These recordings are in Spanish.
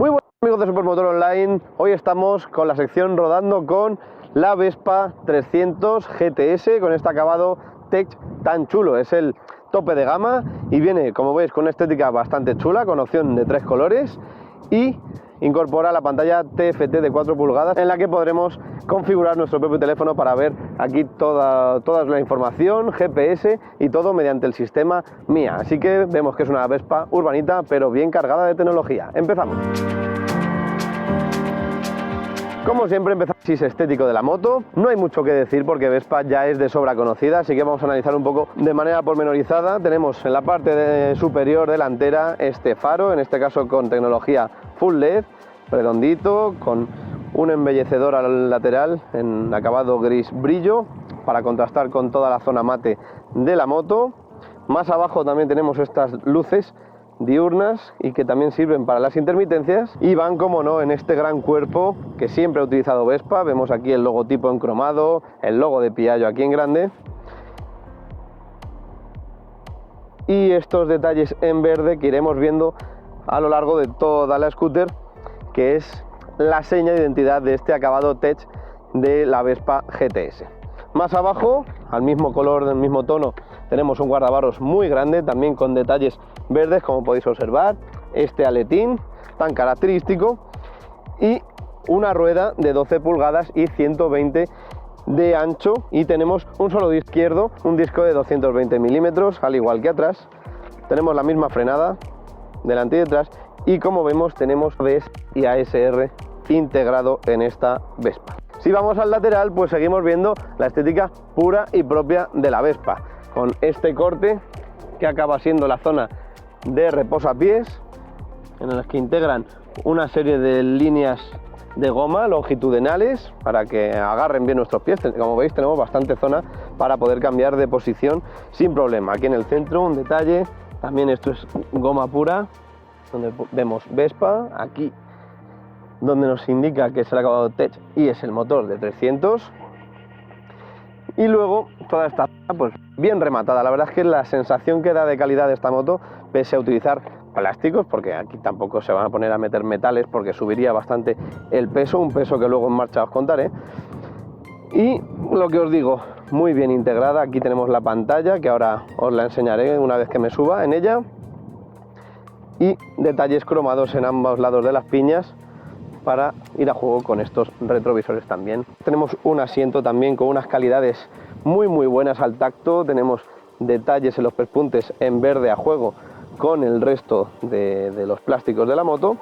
Muy buenos amigos de Supermotor Online, hoy estamos con la sección rodando con la Vespa 300 GTS con este acabado Tech tan chulo. Es el tope de gama y viene, como veis, con una estética bastante chula, con opción de 3 colores y incorpora la pantalla TFT de 4 pulgadas en la que podremos configurar nuestro propio teléfono para ver aquí toda la información, GPS y todo mediante el sistema MIA. Así que vemos que es una Vespa urbanita pero bien cargada de tecnología. Empezamos. Como siempre empezamos con el estético de la moto. No hay mucho que decir porque Vespa ya es de sobra conocida, así que vamos a analizar un poco de manera pormenorizada. Tenemos en la parte superior delantera este faro, en este caso con tecnología Full LED, redondito, con un embellecedor al lateral en acabado gris brillo para contrastar con toda la zona mate de la moto. Más abajo también tenemos estas luces diurnas y que también sirven para las intermitencias y van, como no, en este gran cuerpo que siempre ha utilizado Vespa. Vemos aquí el logotipo en cromado, el logo de Piaggio aquí en grande y estos detalles en verde que iremos viendo a lo largo de toda la scooter, que es la seña de identidad de este acabado Tech de la Vespa GTS. Más abajo, al mismo color, del mismo tono, tenemos un guardabarros muy grande, también con detalles verdes, como podéis observar, este aletín tan característico y una rueda de 12 pulgadas y 120 de ancho, y tenemos un solo disco izquierdo, un disco de 220 milímetros, al igual que atrás. Tenemos la misma frenada delante y detrás y, como vemos, tenemos ABS y ASR integrado en esta Vespa. Si vamos al lateral, pues seguimos viendo la estética pura y propia de la Vespa, con este corte que acaba siendo la zona de reposapiés, en las que integran una serie de líneas de goma longitudinales para que agarren bien nuestros pies. Como veis, tenemos bastante zona para poder cambiar de posición sin problema. Aquí en el centro un detalle, también esto es goma pura, donde vemos Vespa, aquí donde nos indica que es el acabado Tech y es el motor de 300, y luego toda esta zona pues bien rematada. La verdad es que la sensación que da de calidad de esta moto, pese a utilizar plásticos, porque aquí tampoco se van a poner a meter metales porque subiría bastante el peso, un peso que luego en marcha os contaré. Y lo que os digo, muy bien integrada. Aquí tenemos la pantalla, que ahora os la enseñaré una vez que me suba en ella, y detalles cromados en ambos lados de las piñas para ir a juego con estos retrovisores también. Tenemos un asiento también con unas calidades muy buenas al tacto. Tenemos detalles en los pespuntes en verde a juego con el resto de los plásticos de la moto,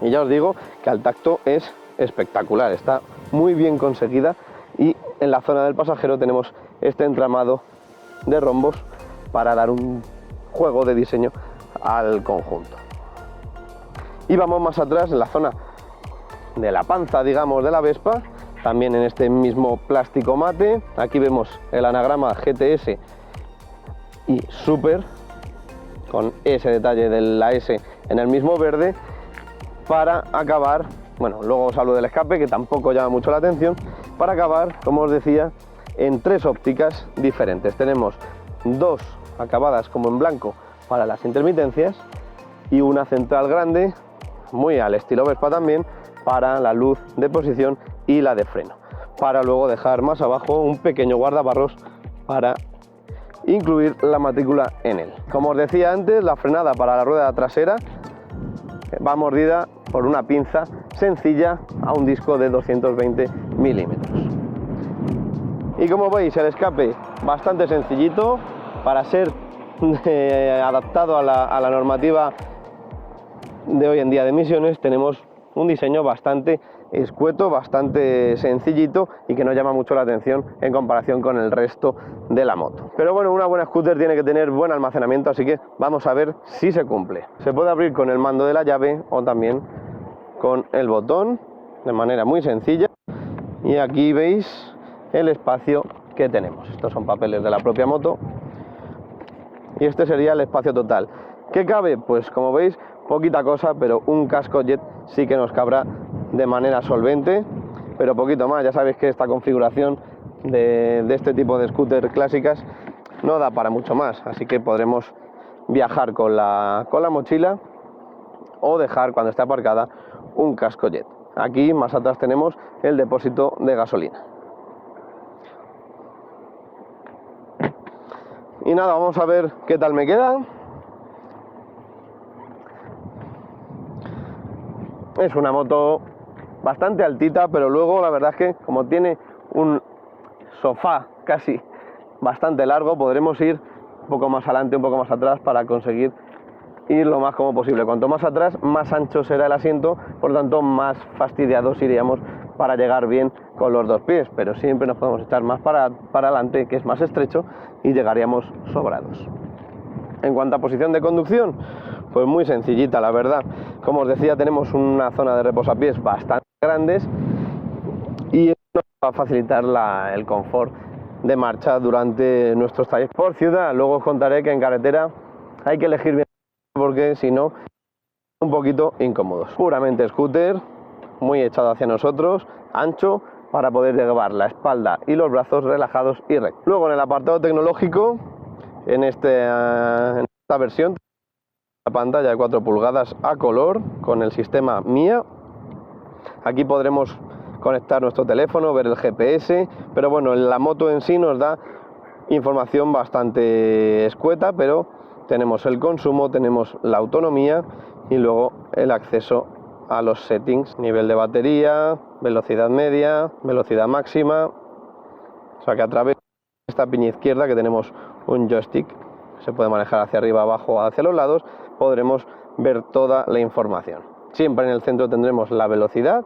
y ya os digo que al tacto es espectacular, está muy bien conseguida. Y en la zona del pasajero tenemos este entramado de rombos para dar un juego de diseño al conjunto. Y vamos más atrás, en la zona de la panza, digamos, de la Vespa, también en este mismo plástico mate. Aquí vemos el anagrama GTS y Super, con ese detalle de la S en el mismo verde, para acabar, bueno, luego os hablo del escape, que tampoco llama mucho la atención, para acabar, como os decía, en 3 ópticas diferentes. Tenemos 2 acabadas como en blanco para las intermitencias y una central grande, muy al estilo Vespa también, para la luz de posición y la de freno, para luego dejar más abajo un pequeño guardabarros para incluir la matrícula en él. Como os decía antes, la frenada para la rueda trasera va mordida por una pinza sencilla a un disco de 220 milímetros. Y como veis, el escape bastante sencillito para ser adaptado a la normativa de hoy en día de emisiones. Tenemos un diseño bastante escueto, bastante sencillito y que no llama mucho la atención en comparación con el resto de la moto. Pero bueno, una buena scooter tiene que tener buen almacenamiento, así que vamos a ver si se cumple. Se puede abrir con el mando de la llave o también con el botón, de manera muy sencilla. Y aquí veis el espacio que tenemos. Estos son papeles de la propia moto y este sería el espacio total. ¿Qué cabe? Pues como veis, poquita cosa, pero un casco jet sí que nos cabrá de manera solvente, pero poquito más. Ya sabéis que esta configuración de este tipo de scooter clásicas no da para mucho más, así que podremos viajar con la mochila o dejar cuando esté aparcada un casco jet. Aquí más atrás tenemos el depósito de gasolina. Y nada, vamos a ver qué tal me queda. Es una moto bastante altita, pero luego la verdad es que como tiene un sofá casi bastante largo, podremos ir un poco más adelante, un poco más atrás para conseguir ir lo más cómodo posible. Cuanto más atrás, más ancho será el asiento, por lo tanto más fastidiados iríamos para llegar bien con los dos pies, pero siempre nos podemos echar más para adelante, que es más estrecho, y llegaríamos sobrados. En cuanto a posición de conducción, pues muy sencillita, la verdad. Como os decía, tenemos una zona de reposapiés bastante grandes y eso nos va a facilitar el confort de marcha durante nuestros trayectos por ciudad. Luego os contaré que en carretera hay que elegir bien, porque si no, un poquito incómodos. Puramente scooter, muy echado hacia nosotros, ancho, para poder llevar la espalda y los brazos relajados y rectos. Luego en el apartado tecnológico, en esta versión, la pantalla de 4 pulgadas a color con el sistema MIA. Aquí podremos conectar nuestro teléfono, ver el GPS, pero bueno, la moto en sí nos da información bastante escueta, pero tenemos el consumo, tenemos la autonomía y luego el acceso a los settings, nivel de batería, velocidad media, velocidad máxima. O sea que a través de esta piña izquierda, que tenemos un joystick, se puede manejar hacia arriba, abajo, hacia los lados, podremos ver toda la información. Siempre en el centro tendremos la velocidad,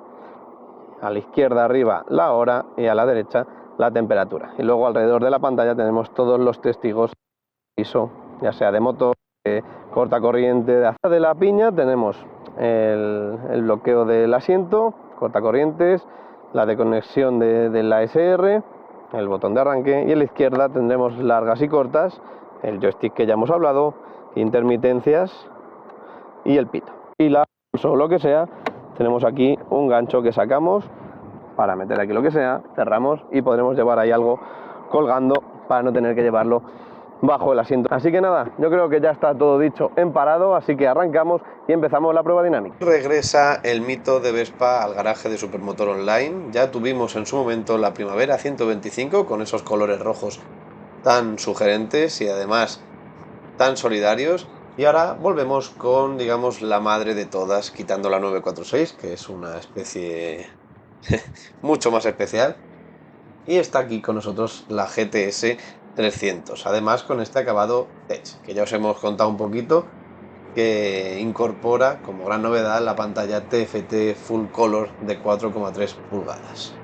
a la izquierda arriba la hora y a la derecha la temperatura. Y luego alrededor de la pantalla tenemos todos los testigos ISO, ya sea de motor, de corta corriente. De la piña tenemos el bloqueo del asiento, cortacorrientes, la desconexión de la SR, el botón de arranque, y en la izquierda tendremos largas y cortas, el joystick que ya hemos hablado, intermitencias y el pito. Y la pulso o lo que sea, tenemos aquí un gancho que sacamos para meter aquí lo que sea, cerramos y podremos llevar ahí algo colgando para no tener que llevarlo bajo el asiento. Así que nada, yo creo que ya está todo dicho en parado, así que arrancamos y empezamos la prueba dinámica. Regresa el mito de Vespa al garaje de Supermotor Online. Ya tuvimos en su momento la Primavera 125 con esos colores rojos tan sugerentes y además tan solidarios. Y ahora volvemos con, digamos, la madre de todas, quitando la 946, que es una especie mucho más especial. Y está aquí con nosotros la GTS 300, además con este acabado Tech, que ya os hemos contado un poquito, que incorpora como gran novedad la pantalla TFT Full Color de 4,3 pulgadas.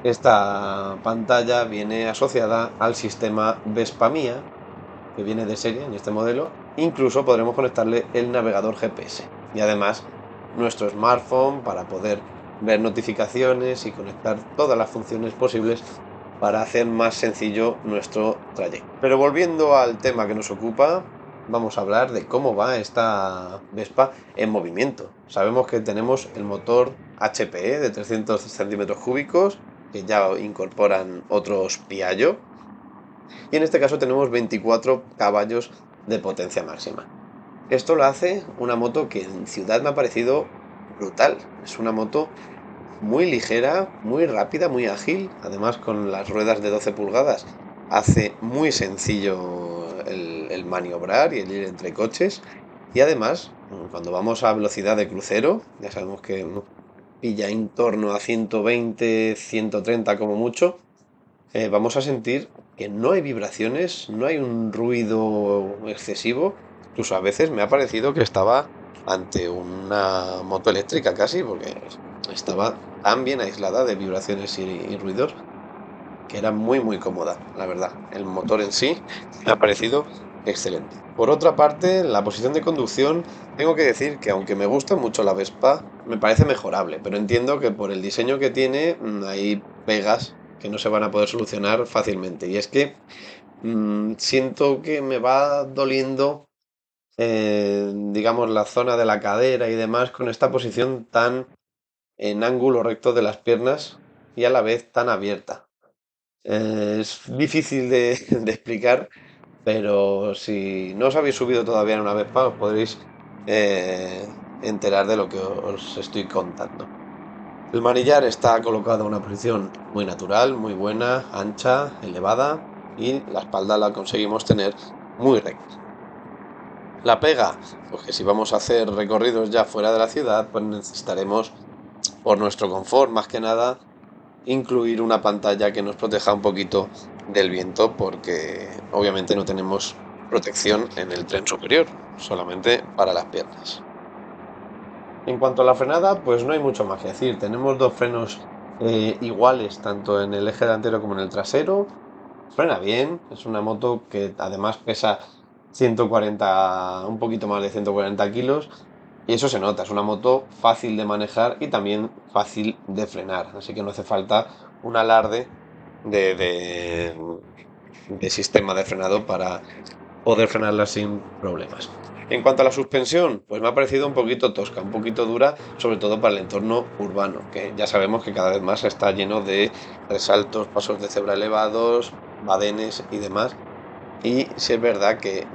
Esta pantalla viene asociada al sistema Vespa MIA, que viene de serie en este modelo. Incluso podremos conectarle el navegador GPS y además nuestro smartphone para poder ver notificaciones y conectar todas las funciones posibles para hacer más sencillo nuestro trayecto. Pero volviendo al tema que nos ocupa, vamos a hablar de cómo va esta Vespa en movimiento. Sabemos que tenemos el motor HPE de 300 centímetros cúbicos, que ya incorporan otros Piaggio, y en este caso tenemos 24 caballos de potencia máxima. Esto lo hace una moto que en ciudad me ha parecido brutal. Es una moto muy ligera, muy rápida, muy ágil, además con las ruedas de 12 pulgadas hace muy sencillo el maniobrar y el ir entre coches, y además cuando vamos a velocidad de crucero, ya sabemos que pilla en torno a 120, 130 como mucho, vamos a sentir que no hay vibraciones, no hay un ruido excesivo. Incluso a veces me ha parecido que estaba ante una moto eléctrica casi, porque estaba tan bien aislada de vibraciones y ruidos que era muy muy cómoda, la verdad. El motor en sí me ha parecido excelente. Por otra parte, la posición de conducción, tengo que decir que aunque me gusta mucho la Vespa, me parece mejorable, pero entiendo que por el diseño que tiene hay pegas que no se van a poder solucionar fácilmente. Y es que siento que me va doliendo, digamos, la zona de la cadera y demás con esta posición tan en ángulo recto de las piernas y a la vez tan abierta. Es difícil de explicar, pero si no os habéis subido todavía en una Vespa, os podréis enterar de lo que os estoy contando. El manillar está colocado en una posición muy natural, muy buena, ancha, elevada, y la espalda la conseguimos tener muy recta. La pega, pues que si vamos a hacer recorridos ya fuera de la ciudad, pues necesitaremos, por nuestro confort más que nada, incluir una pantalla que nos proteja un poquito del viento, porque obviamente no tenemos protección en el tren superior, solamente para las piernas. En cuanto a la frenada, pues no hay mucho más que decir. Tenemos dos frenos iguales, tanto en el eje delantero como en el trasero. Frena bien, es una moto que además pesa 140, un poquito más de 140 kilos, y eso se nota. Es una moto fácil de manejar y también fácil de frenar, así que no hace falta un alarde de, de, de sistema de frenado para poder frenarla sin problemas. En cuanto a la suspensión, pues me ha parecido un poquito tosca, un poquito dura, sobre todo para el entorno urbano, que ya sabemos que cada vez más está lleno de resaltos, pasos de cebra elevados, badenes y demás. Y sí es verdad que,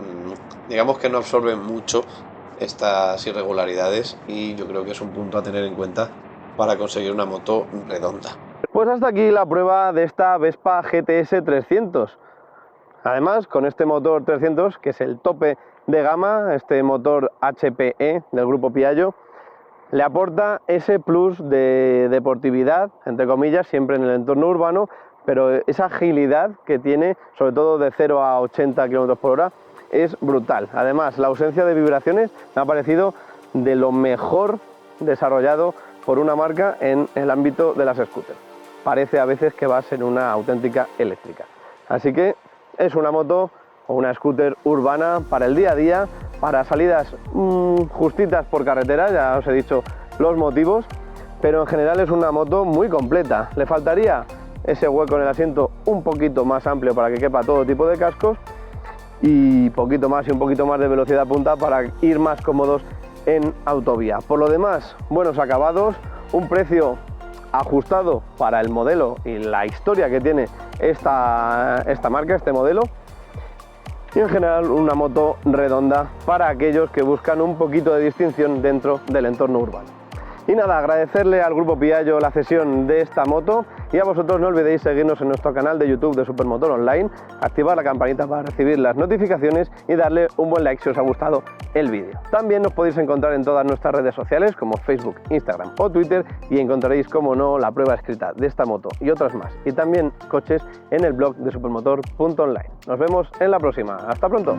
digamos que no absorbe mucho estas irregularidades, y yo creo que es un punto a tener en cuenta para conseguir una moto redonda. Pues hasta aquí la prueba de esta Vespa GTS 300. Además, con este motor 300, que es el tope de gama, este motor HPE del grupo Piaggio, le aporta ese plus de deportividad, entre comillas, siempre en el entorno urbano, pero esa agilidad que tiene, sobre todo de 0 a 80 km por hora, es brutal. Además, la ausencia de vibraciones me ha parecido de lo mejor desarrollado por una marca en el ámbito de las scooters. Parece a veces que vas en una auténtica eléctrica. Así que es una moto o una scooter urbana para el día a día, para salidas justitas por carretera, ya os he dicho los motivos, pero en general es una moto muy completa. Le faltaría ese hueco en el asiento un poquito más amplio para que quepa todo tipo de cascos, y poquito más y un poquito más de velocidad punta para ir más cómodos en autovía. Por lo demás, buenos acabados, un precio ajustado para el modelo y la historia que tiene esta marca, este modelo, y en general una moto redonda para aquellos que buscan un poquito de distinción dentro del entorno urbano. Y nada, agradecerle al grupo Piaggio la cesión de esta moto, y a vosotros no olvidéis seguirnos en nuestro canal de YouTube de Supermotor Online, activar la campanita para recibir las notificaciones y darle un buen like si os ha gustado el vídeo. También nos podéis encontrar en todas nuestras redes sociales como Facebook, Instagram o Twitter, y encontraréis, como no, la prueba escrita de esta moto y otras más, y también coches en el blog de supermotor.online. Nos vemos en la próxima. ¡Hasta pronto!